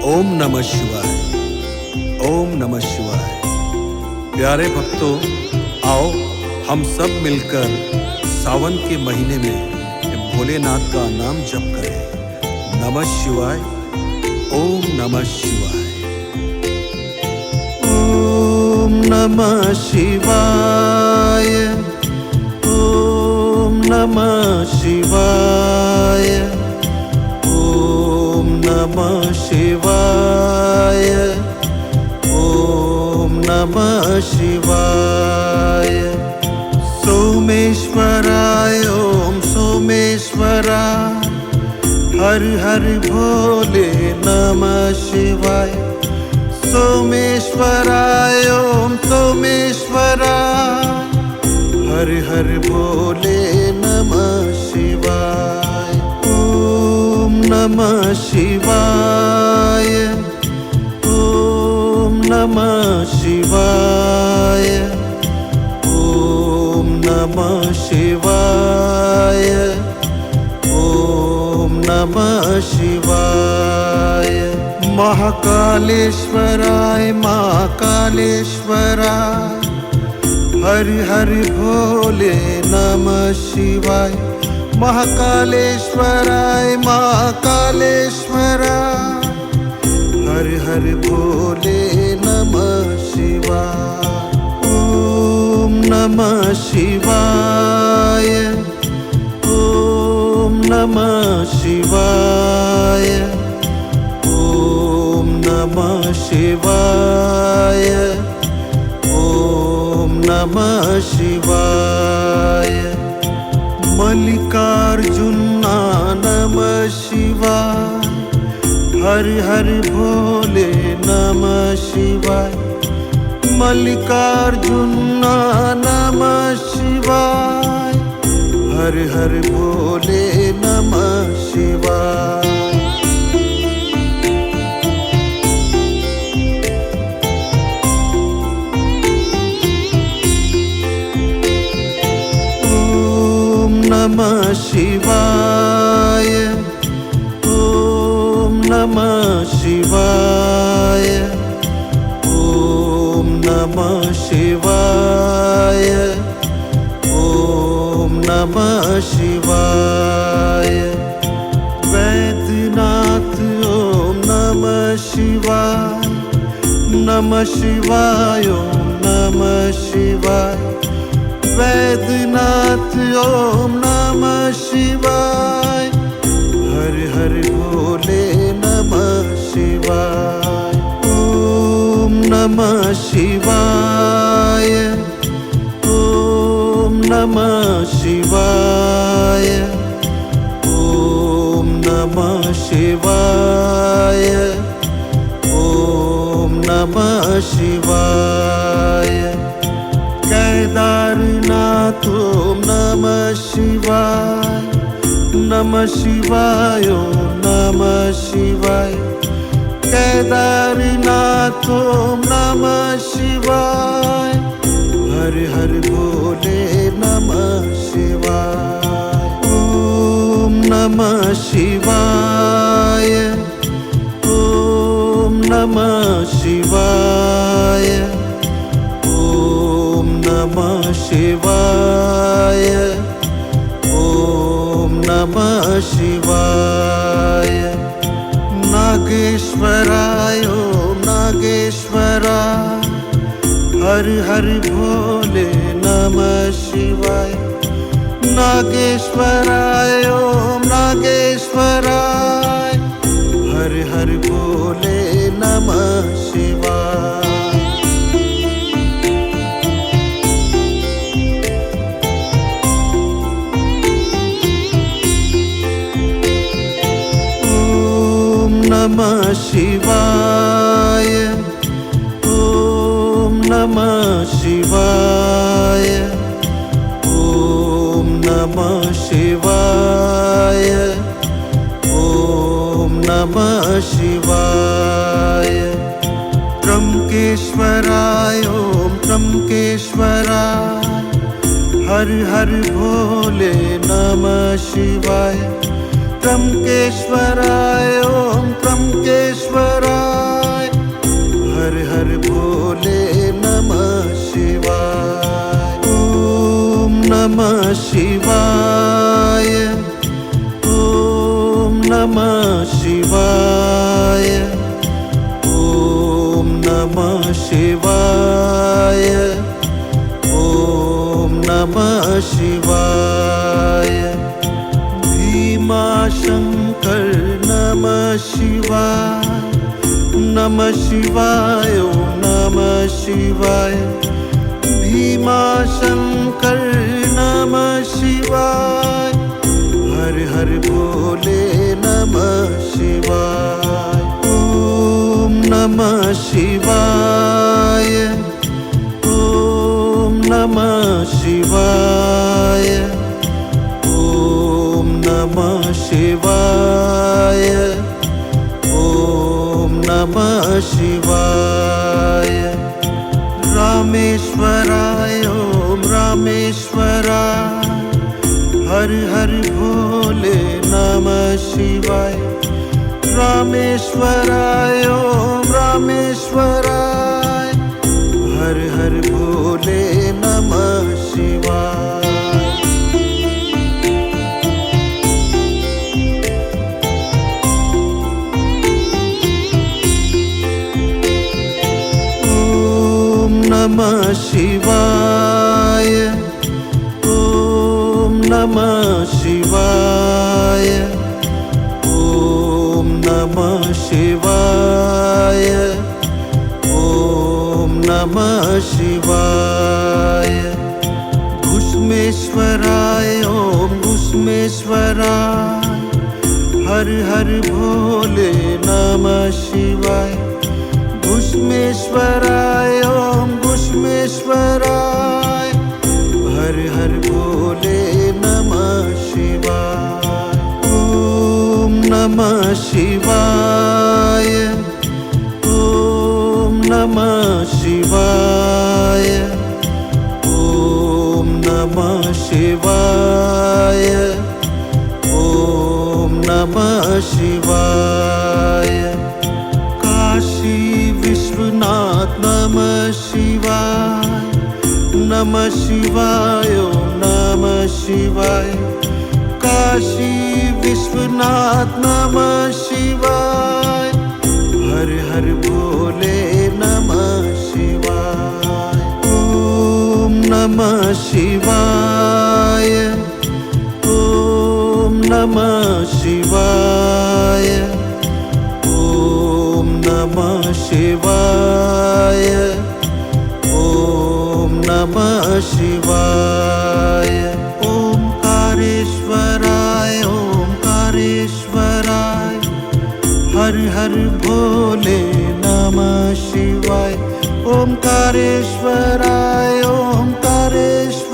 ओम नमः शिवाय। ओम नमः शिवाय। प्यारे भक्तों, आओ हम सब मिलकर सावन के महीने में भोलेनाथ का नाम जप करें। नमः शिवाय। ओम नमः शिवाय। ओम नमः शिवाय। ओम नमः शिवाय। ओम नमः शिवाय। ओम नमः शिवाय। सोमेश्वराय ओम सोमेश्वराय। हर हर भोले नमः शिवाय। सोमेश्वराय ओम सोमेश्वराय। हर हर भोले नमः शिवाय। ओम नमः शिवाय। ओम नमः शिवाय। ओम नमः शिवाय। ओम नमः शिवाय। महाकालेश्वराय महाकालेश्वराय। हर हर भोले नमः शिवाय। महाकालेश्वराय महाकालेश्वराय। हर हर भोले नमः शिवाय। ओम नमः शिवाय। ओम नमः शिवाय। ओम नमः शिवाय। ओम नमः शिवाय। मल्लिकार्जुना नमः शिवाय। हर हर भोले नमः शिवाय। मल्लिकार्जुना नमः शिवाय। हर हर भोले नमः शिवाय। नमः शिवाय। ओम नमः शिवाय। ओम नमः शिवाय। ओम नमः शिवाय। वैद्यनाथ ओम नमः शिवाय। नमः शिवाय ओम नमः शिवाय। वैद्यनाथ ओम नमः शिवाय। हर हर भोले नमः शिवाय। ओम नमः शिवाय। ओम नमः शिवाय। ओम नमः शिवाय। ओम नमः शिवाय। केदारनाथ ओम नमः शिवाय। नमः शिवाय ओम नमः शिवाय। केदारनाथ ओम नमः शिवाय। हर हर भोले नमः शिवाय। ओम नमः शिवाय। ओम नमः शिवाय। ओम नमः शिवाय। ओम नमः शिवाय। नागेश्वराय ओम नागेश्वराय। हर हर भोले नमः शिवाय। नागेश्वराय ओम नागेश्वराय। हर हर भोले नमः शिवाय। नमः शिवाय। ओम नमः शिवाय। ओम नमः शिवाय। ओम नमः शिवाय। त्र्यंबकेश्वराय ओम त्र्यंबकेश्वराय। हर हर भोले नमः शिवाय। त्र्यंबकेश्वराय ओम त्र्यंबकेश्वराय। नमः शिवाय ॐ नमः शिवाय ॐ नमः शिवाय भीमाशंकर नमः शिवाय नमः शिवाय ॐ नमः शिवाय भीमाशंकर नमः शिवाय हर हर भोले नमः शिवाय ॐ नमः शिवाय ॐ नमः शिवाय ॐ नमः शिवाय ॐ नमः शिवाय रामेश्वराय ॐ रामेश्वराय हर हर भोले नमः शिवाय रामेश्वराय ॐ रामेश्वराय हर हर भोले नमः शिवाय ॐ नमः शिवाय ॐ नमः शिवाय ॐ नमः शिवाय ॐ नमः शिवाय घुष्मेश्वराय ॐ घुष्मेश्वराय हर हर भोले नमः शिवाय घुष्मेश्वराय ॐ घुष्मेश्वराय हर हर भोले नमः शिवाय ॐ नमः शिवाय ॐ नमः शिवाय ॐ नमः शिवाय ॐ नमः शिवाय काशी विश्वनाथ नमः शिवाय नमः शिवाय ॐ नमः शिवाय काशी विश्वनाथ नमः शिवाय हर हर भोले नमः शिवाय ॐ नमः शिवाय ॐ नमः शिवाय ॐ नमः शिवाय ॐ नमः शिवाय ओंकारेश्वराय ओंकारेश्वराय हर हर भोले नमः शिवाय ओंकारेश्वराय ओंकारेश्वराय